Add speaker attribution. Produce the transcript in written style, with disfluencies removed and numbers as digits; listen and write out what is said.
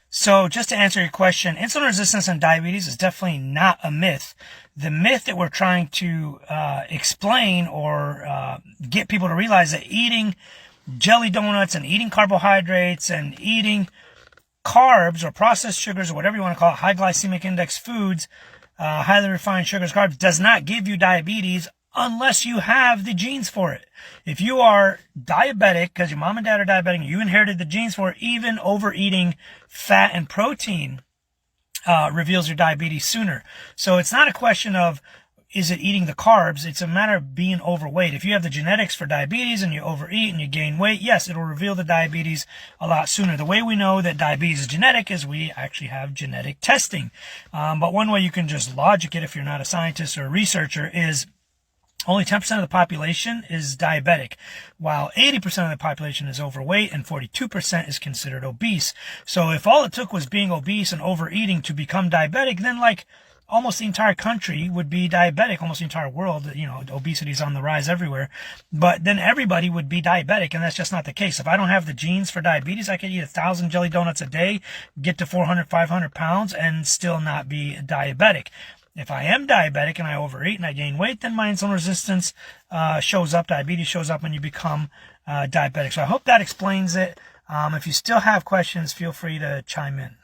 Speaker 1: So just to answer your question, insulin resistance and diabetes is definitely not a myth. The myth that we're trying to explain or get people to realize that eating jelly donuts and eating carbohydrates and eating carbs or processed sugars or whatever you want to call it, high glycemic index foods, highly refined sugars, carbs, does not give you diabetes unless you have the genes for it. If you are diabetic, because your mom and dad are diabetic, and you inherited the genes for it, even overeating fat and protein reveals your diabetes sooner. So it's not a question of, is it eating the carbs? It's a matter of being overweight. If you have the genetics for diabetes and you overeat and you gain weight, yes, it'll reveal the diabetes a lot sooner. The way we know that diabetes is genetic is we actually have genetic testing. But one way you can just logic it if you're not a scientist or a researcher is only 10% of the population is diabetic, while 80% of the population is overweight and 42% is considered obese. So if all it took was being obese and overeating to become diabetic, then almost the entire country would be diabetic, almost the entire world. Obesity is on the rise everywhere, but then everybody would be diabetic, and that's just not the case. If I don't have the genes for diabetes, I could eat 1,000 jelly donuts a day, get to 400, 500 pounds, and still not be diabetic. If I am diabetic and I overeat and I gain weight, then my insulin resistance shows up, diabetes shows up, and you become diabetic. So I hope that explains it. If you still have questions, feel free to chime in.